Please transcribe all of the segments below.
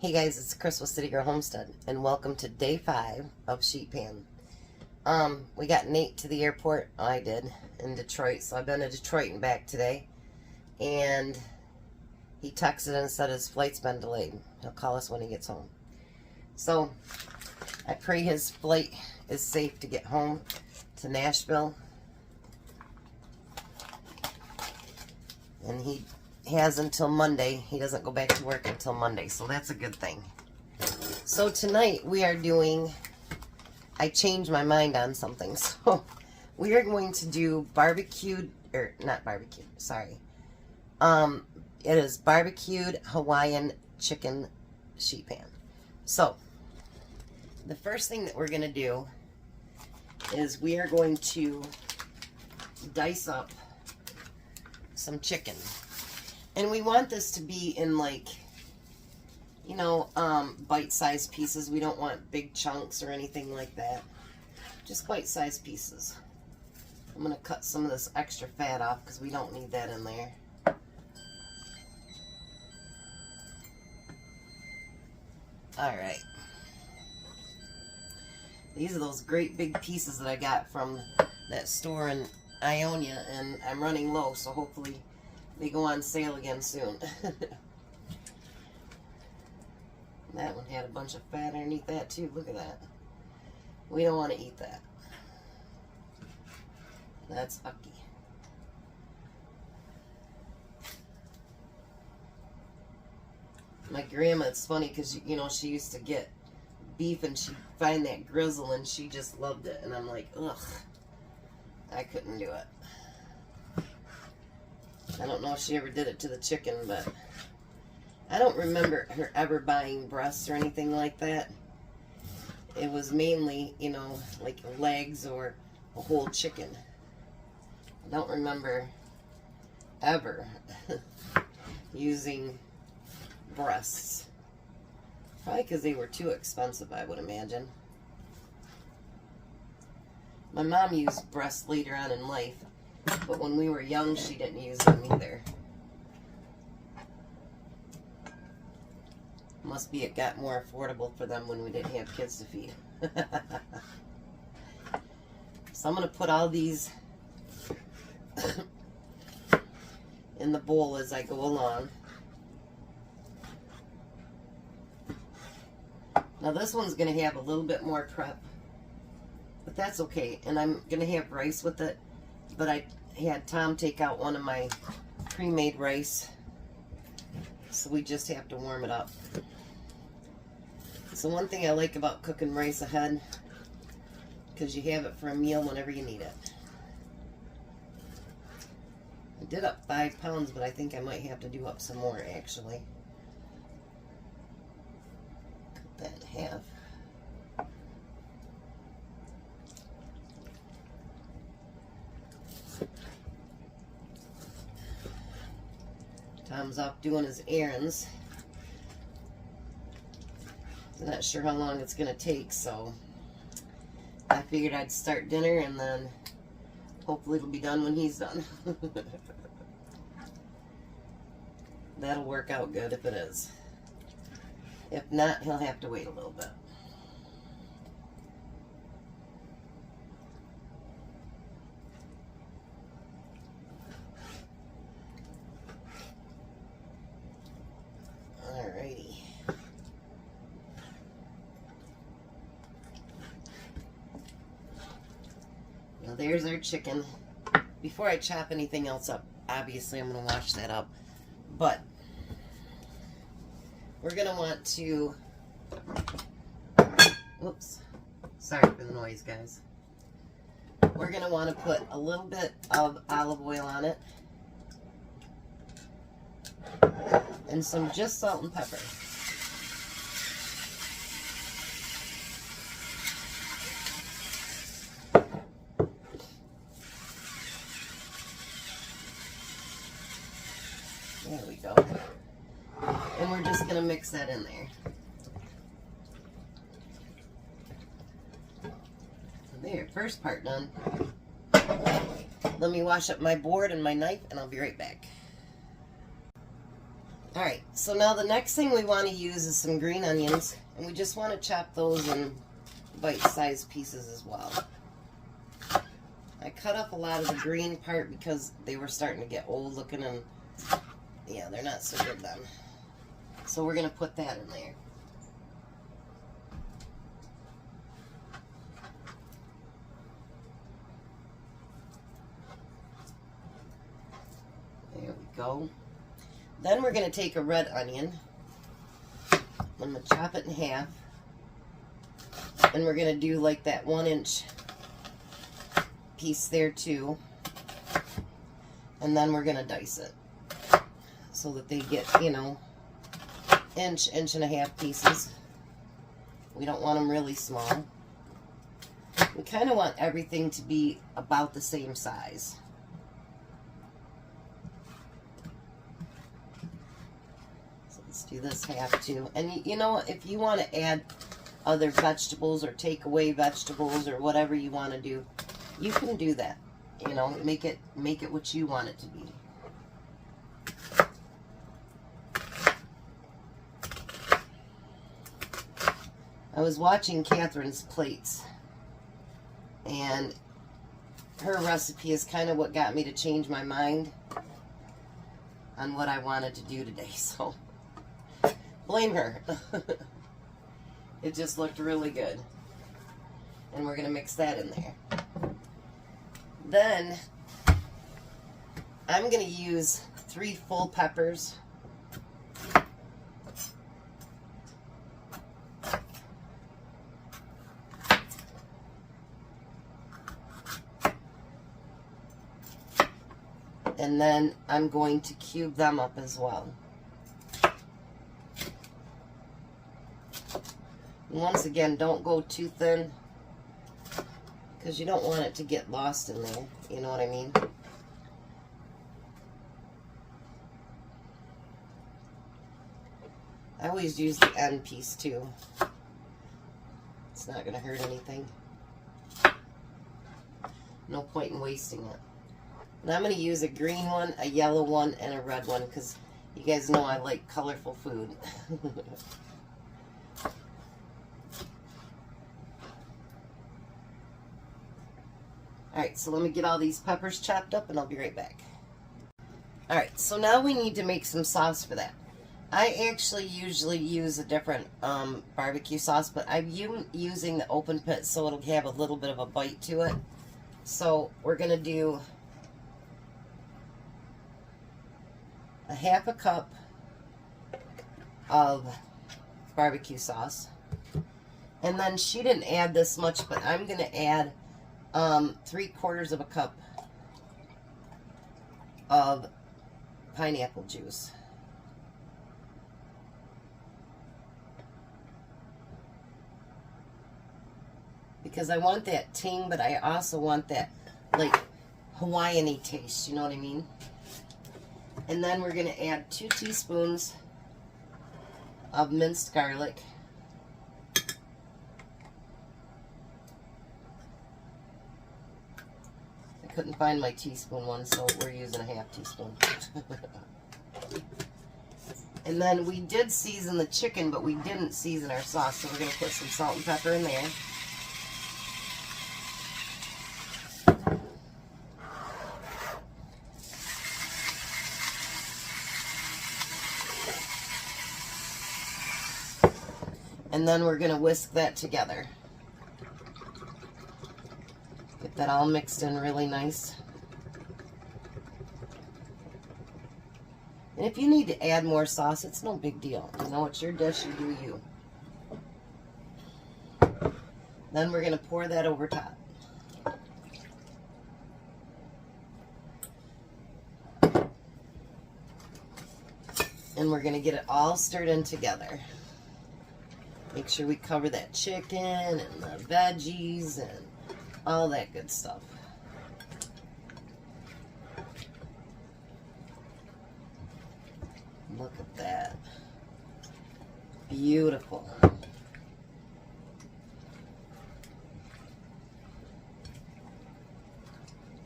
Hey guys, it's Chris with City Girl Homestead, and welcome to day 5 of Sheet Pan. We got Nate to the airport. I did, in Detroit, so I've been to Detroit and back today. And he texted and said his flight's been delayed. He'll call us when he gets home. So, I pray his flight is safe to get home to Nashville. And he has until Monday. He doesn't go back to work until Monday, so that's a good thing. So tonight we are doing, I changed my mind on something, so we are going to do barbecued, or not barbecued, sorry. It is barbecued Hawaiian chicken sheet pan. So the first thing that we're going to do is we are going to dice up some chicken. And we want this to be in, like, you know, bite-sized pieces. We don't want big chunks or anything like that. Just bite-sized pieces. I'm going to cut some of this extra fat off because we don't need that in there. Alright. These are those great big pieces that I got from that store in Ionia, and I'm running low, so hopefully they go on sale again soon. That one had a bunch of fat underneath that too. Look at that. We don't want to eat that. That's ucky. My grandma, it's funny because, you know, she used to get beef and she'd find that grizzle and she just loved it. And I'm like, ugh, I couldn't do it. I don't know if she ever did it to the chicken, but I don't remember her ever buying breasts or anything like that. It was mainly, you know, like legs or a whole chicken. I don't remember ever using breasts. Probably because they were too expensive, I would imagine. My mom used breasts later on in life, but when we were young, she didn't use them either. Must be it got more affordable for them when we didn't have kids to feed. So I'm going to put all these in the bowl as I go along. Now this one's going to have a little bit more prep, but that's okay. And I'm going to have rice with it, but I had Tom take out one of my pre-made rice, so we just have to warm it up. So one thing I like about cooking rice ahead, because you have it for a meal whenever you need it. I did up 5 pounds, but I think I might have to do up some more actually. Cut that in half. Tom's off doing his errands. I'm not sure how long it's going to take, so I figured I'd start dinner and then hopefully it'll be done when he's done. That'll work out good if it is. If not, he'll have to wait a little bit. Alrighty. Now there's our chicken. Before I chop anything else up, obviously I'm going to wash that up. But we're going to want to, whoops, sorry for the noise, guys. We're going to want to put a little bit of olive oil on it. And some just salt and pepper. There we go. And we're just going to mix that in there. There, first part done. Let me wash up my board and my knife, and I'll be right back. Alright, so now the next thing we want to use is some green onions, and we just want to chop those in bite-sized pieces as well. I cut up a lot of the green part because they were starting to get old looking, and yeah, they're not so good then. So we're going to put that in there. There we go. Then we're going to take a red onion. I'm going to chop it in half. And we're going to do like that 1-inch piece there too. And then we're going to dice it so that they get, you know, inch and a half pieces. We don't want them really small. We kind of want everything to be about the same size. So let's do this half too. And you know, if you want to add other vegetables or take away vegetables or whatever you want to do, you can do that. You know, make it what you want it to be. I was watching Catherine's plates, and her recipe is kind of what got me to change my mind on what I wanted to do today, so blame her. It just looked really good. And we're going to mix that in there. Then I'm going to use 3 full peppers. And then I'm going to cube them up as well. And once again, don't go too thin, because you don't want it to get lost in there. You know what I mean? I always use the end piece too. It's not going to hurt anything. No point in wasting it. And I'm going to use a green one, a yellow one, and a red one, because you guys know I like colorful food. Alright, so let me get all these peppers chopped up and I'll be right back. Alright, so now we need to make some sauce for that. I actually usually use a different barbecue sauce, but I'm using the open pit so it'll have a little bit of a bite to it. So we're going to do a 1/2 cup of barbecue sauce. And then she didn't add this much, but I'm going to add 3/4 of a cup of pineapple juice. Because I want that ting, but I also want that, like, Hawaiian-y taste, you know what I mean? And then we're going to add 2 teaspoons of minced garlic. I couldn't find my teaspoon one, so we're using a 1/2 teaspoon. And then we did season the chicken, but we didn't season our sauce, so we're going to put some salt and pepper in there. And then we're going to whisk that together. Get that all mixed in really nice. And if you need to add more sauce, it's no big deal. You know, it's your dish, you do you. Then we're going to pour that over top. And we're going to get it all stirred in together. Make sure we cover that chicken and the veggies and all that good stuff. Look at that. Beautiful. I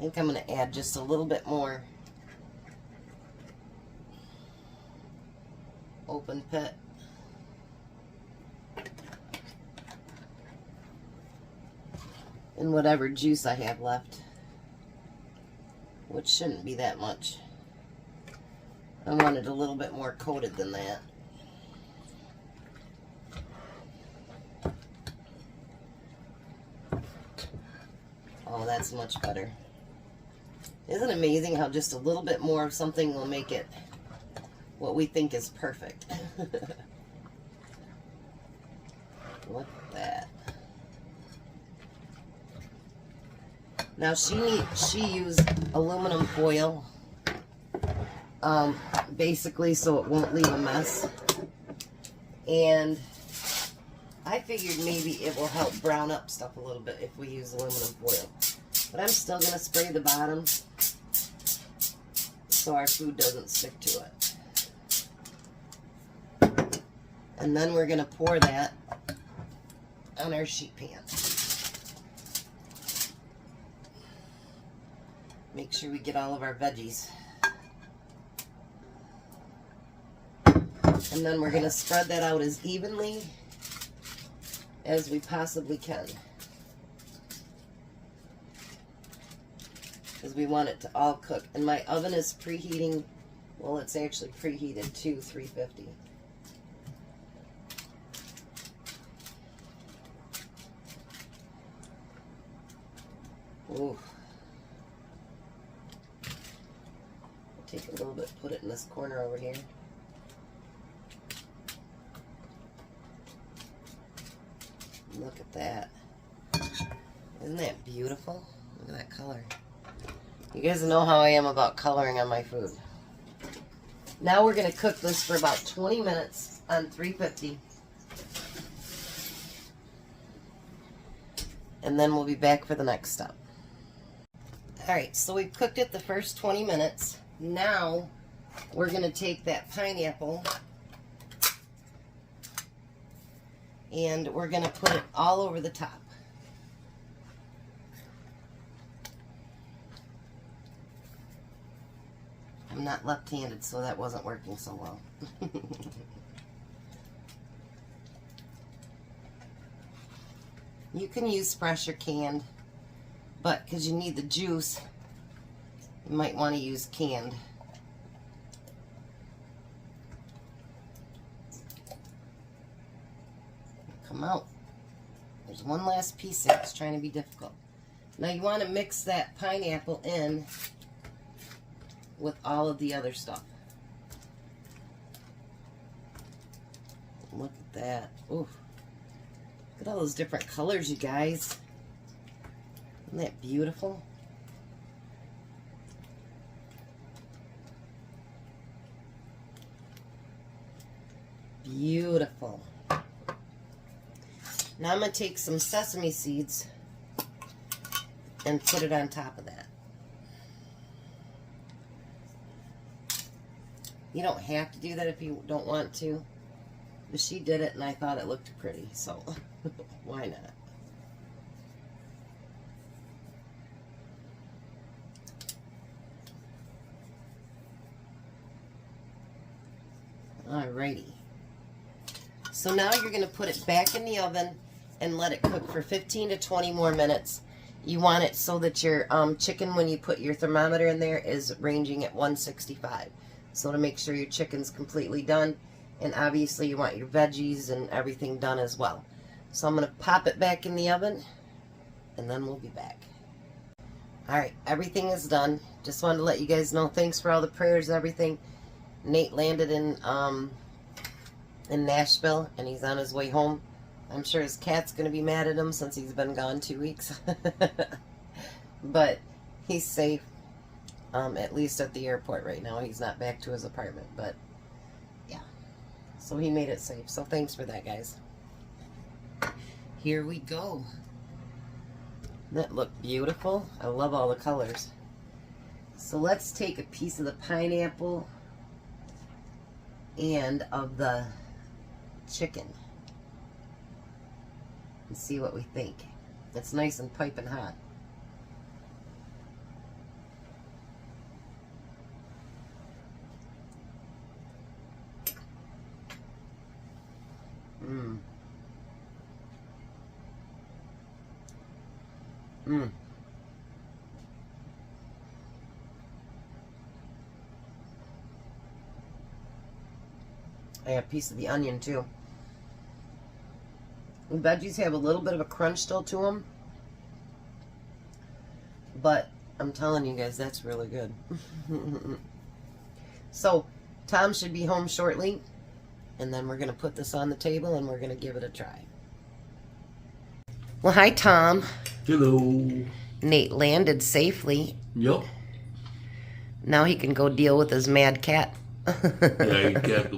think I'm going to add just a little bit more. open pit. And whatever juice I have left, which shouldn't be that much. I want it a little bit more coated than that. Oh, that's much better. Isn't it amazing how just a little bit more of something will make it what we think is perfect? Look at that. Now she used aluminum foil, basically so it won't leave a mess. And I figured maybe it will help brown up stuff a little bit if we use aluminum foil. But I'm still going to spray the bottom so our food doesn't stick to it. And then we're going to pour that on our sheet pan. Make sure we get all of our veggies. And then we're going to spread that out as evenly as we possibly can, because we want it to all cook. And my oven is preheating, well, it's actually preheated to 350. Ooh. Take a little bit, put it in this corner over here. Look at that. Isn't that beautiful? Look at that color. You guys know how I am about coloring on my food. Now we're going to cook this for about 20 minutes on 350. And then we'll be back for the next step. Alright, so we've cooked it the first 20 minutes. Now we're going to take that pineapple and we're going to put it all over the top. I'm not left-handed, so that wasn't working so well. You can use fresh or canned, but because you need the juice, you might want to use canned. Come out. There's one last piece there. It's trying to be difficult. Now you want to mix that pineapple in with all of the other stuff. Look at that. Ooh. Look at all those different colors, you guys. Isn't that beautiful? Beautiful. Now I'm going to take some sesame seeds and put it on top of that. You don't have to do that if you don't want to. But she did it and I thought it looked pretty, so why not? Alrighty. So now you're going to put it back in the oven and let it cook for 15 to 20 more minutes. You want it so that your chicken, when you put your thermometer in there, is ranging at 165. So to make sure your chicken's completely done. And obviously you want your veggies and everything done as well. So I'm going to pop it back in the oven and then we'll be back. Alright, everything is done. Just wanted to let you guys know, thanks for all the prayers and everything. Nate landed in Nashville and he's on his way home. I'm sure his cat's going to be mad at him since he's been gone 2 weeks. But he's safe, at least at the airport right now. He's not back to his apartment, but yeah. So he made it safe. So thanks for that, guys. Here we go. Doesn't that look beautiful? I love all the colors. So let's take a piece of the pineapple and of the chicken and see what we think. It's nice and piping hot. Mmm. Mmm. I have a piece of the onion too. The veggies have a little bit of a crunch still to them, but I'm telling you guys, that's really good. So Tom should be home shortly, and then we're going to put this on the table and we're going to give it a try. Well, hi Tom. Hello. Nate landed safely. Yep. Now he can go deal with his mad cat. Yeah, you got the